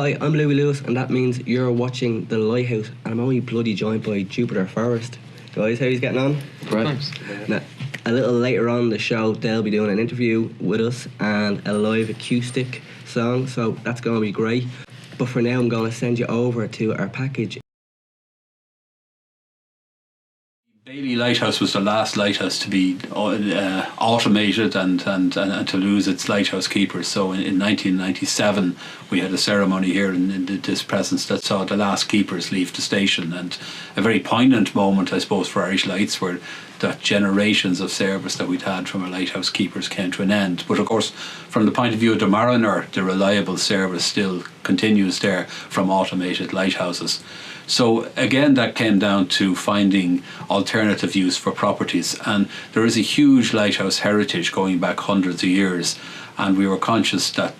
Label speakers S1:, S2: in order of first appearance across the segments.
S1: Hi, I'm Lewie Lewis, and that means you're watching the LightHouse, and I'm only bloody joined by Jupiter Forest. Guys, how are you getting on?
S2: Great.
S3: Thanks.
S1: Now, a little later on in the show, they'll be doing an interview with us and a live acoustic song, so that's going to be great. But for now, I'm going to send you over to our package.
S4: Bailey Lighthouse was the last lighthouse to be automated and to lose its lighthouse keepers. So in 1997 we had a ceremony here in this presence that saw the last keepers leave the station, and a very poignant moment, I suppose, for Irish Lights, where that generations of service that we'd had from our lighthouse keepers came to an end. But of course, from the point of view of the mariner, the reliable service still continues there from automated lighthouses. So again, that came down to finding alternative use for properties, and there is a huge lighthouse heritage going back hundreds of years, and we were conscious that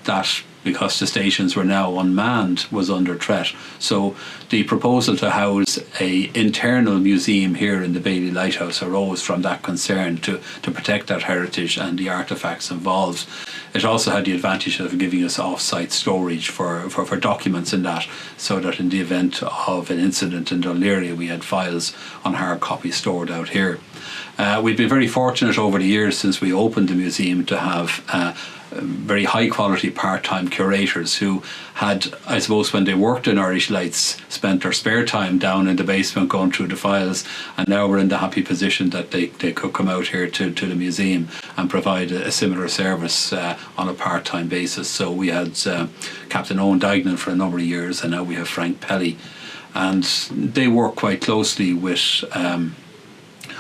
S4: because the stations were now unmanned, was under threat. So the proposal to house a internal museum here in the Bailey Lighthouse arose from that concern to protect that heritage and the artefacts involved. It also had the advantage of giving us off-site storage for documents in that, so that in the event of an incident in Dún Laoghaire, we had files on hard copies stored out here. We've been very fortunate over the years since we opened the museum to have very high quality part-time curators who had, I suppose, when they worked in Irish Lights, spent their spare time down in the basement going through the files, and now we're in the happy position that they could come out here to the museum and provide a similar service on a part-time basis. So we had Captain Owen Dignan for a number of years, and now we have Frank Pelly, and they work quite closely with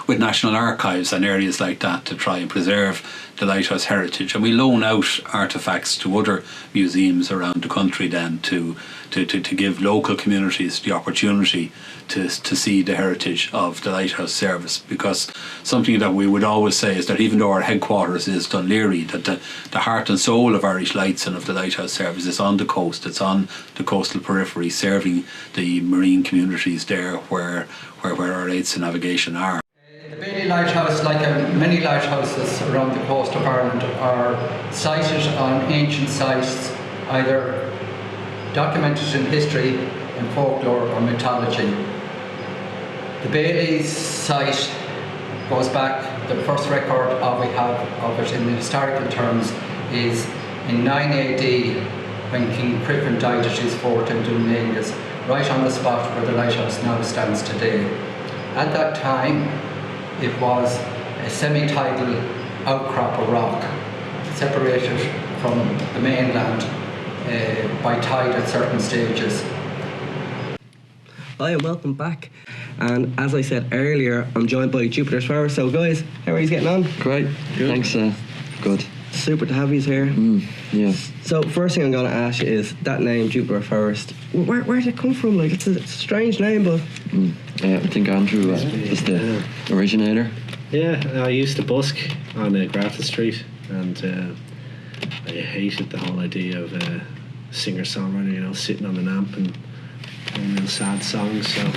S4: National Archives and areas like that to try and preserve the lighthouse heritage, and we loan out artefacts to other museums around the country then to give local communities the opportunity to see the heritage of the lighthouse service. Because something that we would always say is that even though our headquarters is Dún Laoghaire, that the heart and soul of Irish Lights and of the lighthouse service is on the coast. It's on the coastal periphery, serving the marine communities there where our aids to navigation are.
S2: The Bailey Lighthouse, like many lighthouses around the coast of Ireland, are sited on ancient sites, either documented in history, in folklore or mythology. The Bailey site goes back, the first record we have of it in historical terms is in 9 AD, when King Criffin died at his fort in Dún Laoghaire, right on the spot where the lighthouse now stands today. At that time, it was a semi-tidal outcrop of rock, separated from the mainland by tide at certain stages.
S1: Hi, and welcome back. And as I said earlier, I'm joined by Jupiter Forest. So guys, how are you getting on?
S3: Great. Good. Thanks. Good.
S1: Super to have you here.
S3: Yeah.
S1: So first thing I'm going to ask you is that name, Jupiter Forest. Where did it come from? Like, it's a strange name, but
S3: I think Andrew is the originator.
S5: Yeah, I used to busk on Grafton Street, and I hated the whole idea of a singer-songwriter, sitting on an amp and playing real sad songs. So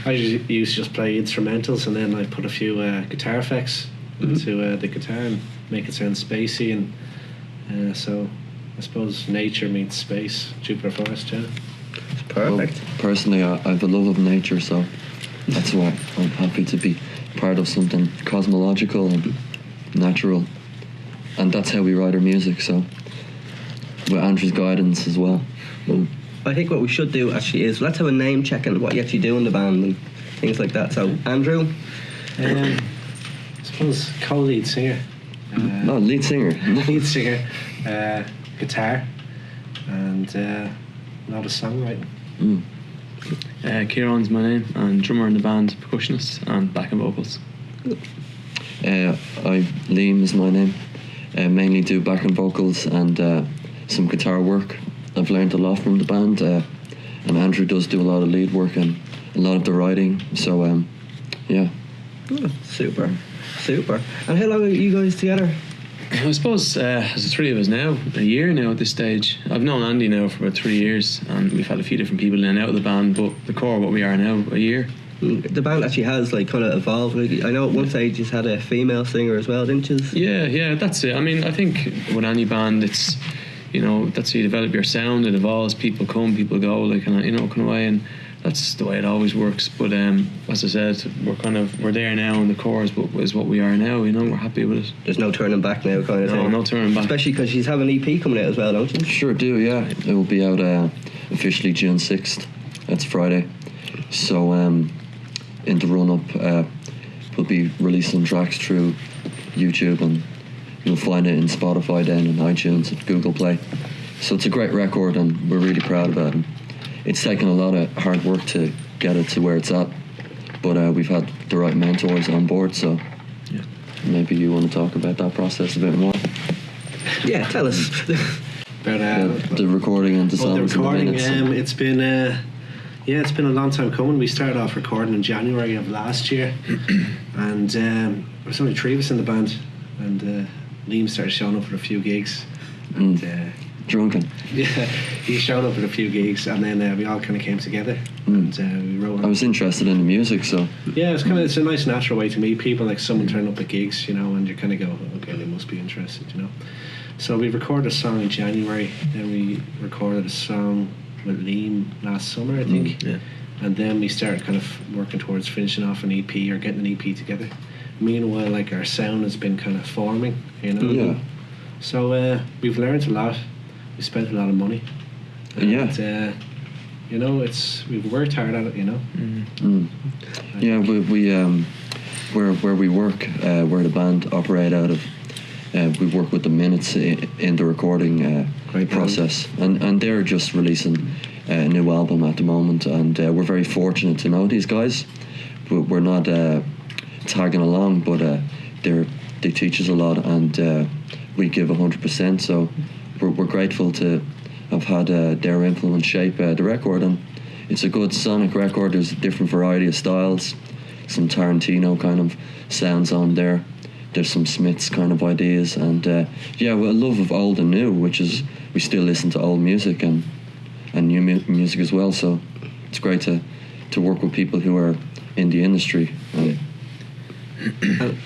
S5: I used to just play instrumentals, and then I put a few guitar effects into the guitar and make it sound spacey, and so I suppose nature meets space. Jupiter Forest, yeah.
S1: it's perfect.
S3: Well, personally, I have a love of nature, so that's why I'm happy to be part of something cosmological and natural, and that's how we write our music. So with Andrew's guidance as well.
S1: I think what we should do actually is let's have a name check and what you actually do in the band and things like that. So Andrew,
S5: I suppose co-lead singer.
S3: No, lead singer.
S5: Lead singer, guitar, and a lot of songwriting.
S6: Kieran's my name, and drummer in the band, percussionist, and backing vocals.
S3: Liam is my name. Mainly do backing vocals and some guitar work. I've learned a lot from the band, and Andrew does do a lot of lead work and a lot of the writing. So, yeah.
S1: Oh, super. And how long are you guys together?
S6: I suppose as the three of us now, a year now at this stage. I've known Andy now for about 3 years, and we've had a few different people in and out of the band, but the core of what we are now, a year.
S1: The band actually has kind of evolved. I know at one stage you had a female singer as well, didn't you?
S6: Yeah, that's it. I mean, I think with any band, you know, that's how you develop your sound. It evolves, people come, people go, like, kind of, you know, kind of way, and that's the way it always works. But as I said, we're there now, and the core is what we are now, you know. We're happy with it.
S1: There's no turning back now, kind of thing.
S6: No turning back.
S1: Especially because she's having an EP coming out as well, don't you?
S3: Sure do, yeah. It will be out officially June 6th. That's Friday. So in the run-up, we'll be releasing tracks through YouTube, and you'll find it in Spotify then, and iTunes and Google Play. So it's a great record, and we're really proud about it. It's taken a lot of hard work to get it to where it's at, but we've had the right mentors on board, so
S6: yeah.
S3: Maybe you want to talk about that process a bit more.
S1: Yeah, tell us.
S5: About
S3: the recording and the songs.
S5: The recording,
S3: and the minutes.
S5: It's been a long time coming. We started off recording in January of last year, and there was only 3 of us in the band, and Liam started showing up for a few gigs, and
S3: drunken.
S5: Yeah, he showed up at a few gigs, and then we all kind of came together, and we wrote.
S3: I was interested in the music, so
S5: yeah, it's a nice natural way to meet people. Like someone turning up at gigs, you know, and you kind of go, okay, they must be interested, you know. So we recorded a song in January, then we recorded a song with Liam last summer, I think,
S6: yeah.
S5: And then we started kind of working towards finishing off an EP or getting an EP together. Meanwhile, like, our sound has been kind of forming, you know.
S3: Yeah.
S5: So we've learned a lot. We spent a lot of money. And,
S3: yeah.
S5: You know, we've worked hard at it, you know.
S3: Yeah, we where we work, where the band operate out of, we work with the minutes in the recording process, and they're just releasing a new album at the moment, and we're very fortunate to know these guys. We're not tagging along, but they teach us a lot, and we give 100%. So we're grateful to have had their influence shape the record, and it's a good sonic record. There's a different variety of styles, some Tarantino kind of sounds on there. There's some Smiths kind of ideas, and yeah, well, a love of old and new, which is we still listen to old music and new music as well. So it's great to work with people who are in the industry.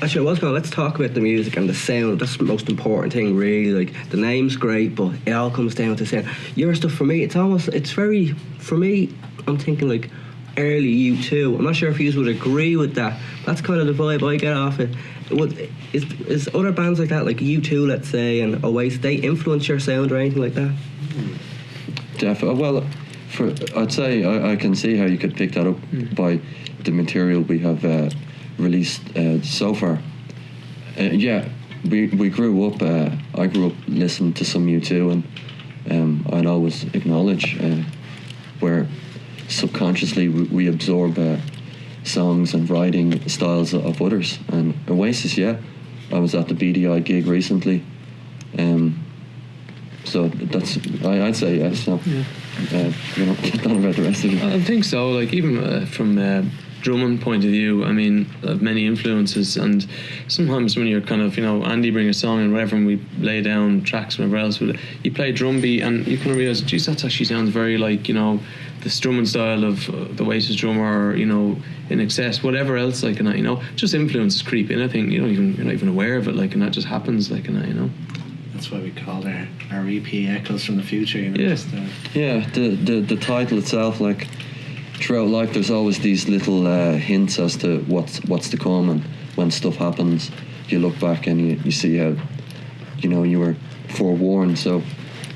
S1: Actually, let's talk about the music and the sound. That's the most important thing, really. Like, the name's great, but it all comes down to sound. Your stuff, for me, for me, I'm thinking like early U2. I'm not sure if you would agree with that. That's kind of the vibe I get off it. Is other bands like that, like U2, let's say, and Oasis, they influence your sound or anything like that?
S3: Definitely. Well, I'd say I can see how you could pick that up by the material we have released so far. Yeah, we grew up. I grew up listening to some U2, and I'd always acknowledge where subconsciously we absorb songs and writing styles of others. And Oasis, yeah, I was at the BDI gig recently, so that's I'd say yes. So, you know, get on about the rest of it.
S6: I think so. Like, even from drumming point of view, I mean, many influences, and sometimes when you're kind of, you know, Andy bring a song and whatever, and we lay down tracks whatever else, you play drum beat and you kind of realise, geez, that actually sounds very like, you know, the strumming style of the Oasis drummer, or, you know, In Excess, whatever else, like, and that, you know, just influences creep in. I think you're not even aware of it, like, and that just happens, like, and that, you know.
S5: That's why we call our EP Echoes from the Future, you know.
S6: Yeah.
S3: Yeah, the title itself, like, throughout life there's always these little hints as to what's to come, and when stuff happens you look back and you see how, you know, you were forewarned. So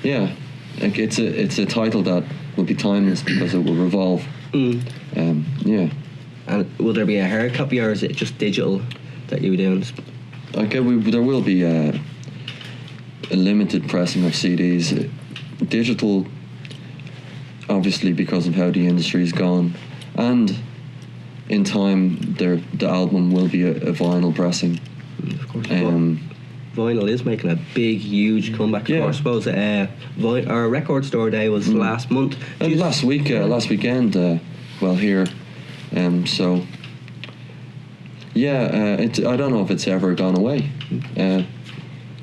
S3: yeah, like, it's a title that will be timeless because it will revolve. Yeah.
S1: And will there be a hard copy, or is it just digital that you were doing?
S3: Okay, there will be a limited pressing of CDs. Digital, obviously, because of how the industry's gone, and in time the album will be a vinyl pressing.
S1: Of course. Vinyl is making a big, huge comeback.
S3: Yeah.
S1: I suppose our record store day was last month.
S3: Last weekend, well, here. So yeah, I don't know if it's ever gone away.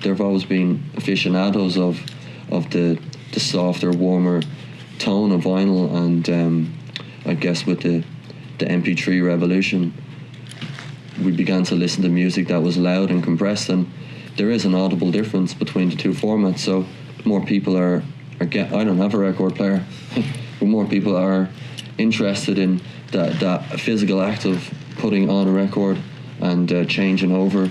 S3: There've always been aficionados of the softer, warmer tone of vinyl, and I guess with the MP3 revolution, we began to listen to music that was loud and compressed, and there is an audible difference between the two formats. So more people are I don't have a record player, but more people are interested in that physical act of putting on a record and changing over.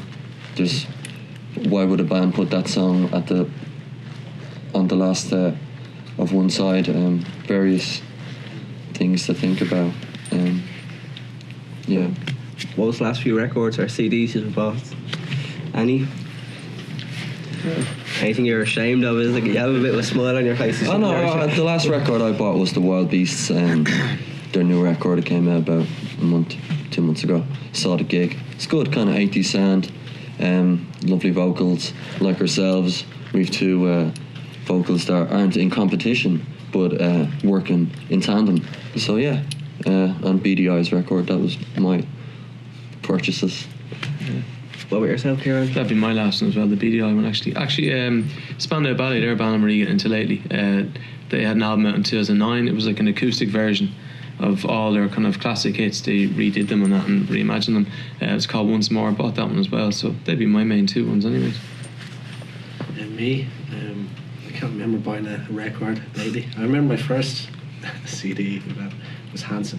S3: Why would a band put that song on the last of one side? Various things to think about. Yeah.
S1: What was the last few records or CDs you've bought? Any? Anything you're ashamed of? Is like you have a bit of a smile on your face.
S3: Oh no, the last record I bought was the Wild Beasts, their new record. It came out about 2 months ago. Saw the gig. It's good, kind of 80s sound, lovely vocals. Like ourselves, we've two vocals that aren't in competition but working in tandem. So yeah, on BDI's record, that was my purchases.
S1: What about yourself, Kieran?
S6: That'd be my last one as well, the BDI one actually. Spandau Ballet, they're a band I'm really getting into lately. They had an album out in 2009. It was like an acoustic version of all their kind of classic hits. They redid them on that and reimagined them. It's called Once More. I bought that one as well, so they'd be my main two ones anyways.
S5: And me, I can't remember buying a record lately. I remember my first CD that was Hanson.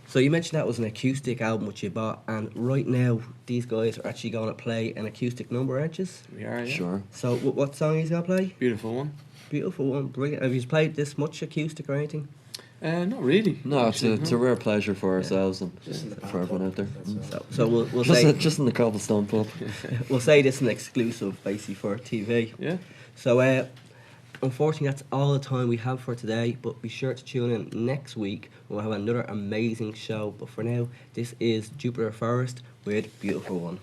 S1: So you mentioned that was an acoustic album which you bought, and right now these guys are actually going to play an acoustic number, aren't you?
S6: We are, yeah.
S3: Sure.
S1: So what song are you going to play?
S6: Beautiful one.
S1: Beautiful one, brilliant. Have you played this much acoustic or anything?
S6: Not really.
S3: No, it's a rare pleasure for ourselves and for everyone out there.
S1: So we'll say
S3: Just in the cobblestone pub.
S1: we'll say this is an exclusive basically for TV.
S6: Yeah.
S1: So unfortunately that's all the time we have for today, but be sure to tune in next week. We'll have another amazing show, but for now this is Jupiter Forest with Beautiful One.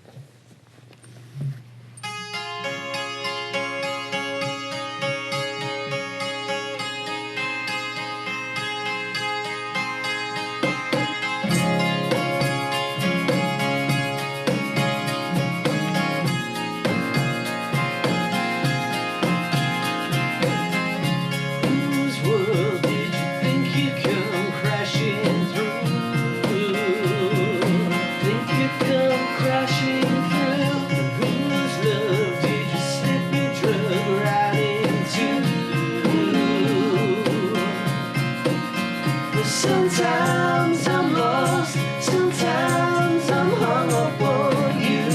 S7: Sometimes I'm lost, sometimes I'm hung up on you.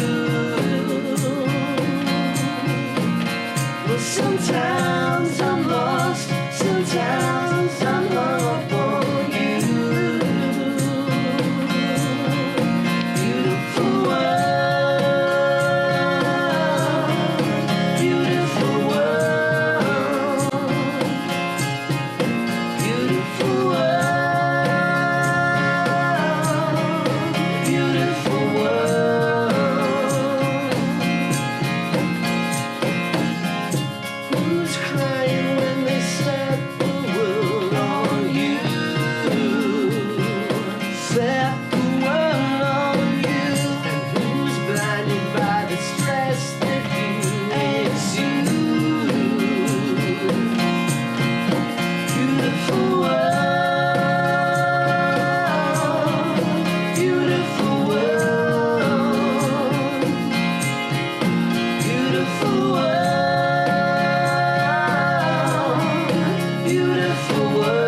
S7: Well, sometimes I'm lost, sometimes I'm hung up on you. Beautiful world, beautiful world, beautiful world. Beautiful world.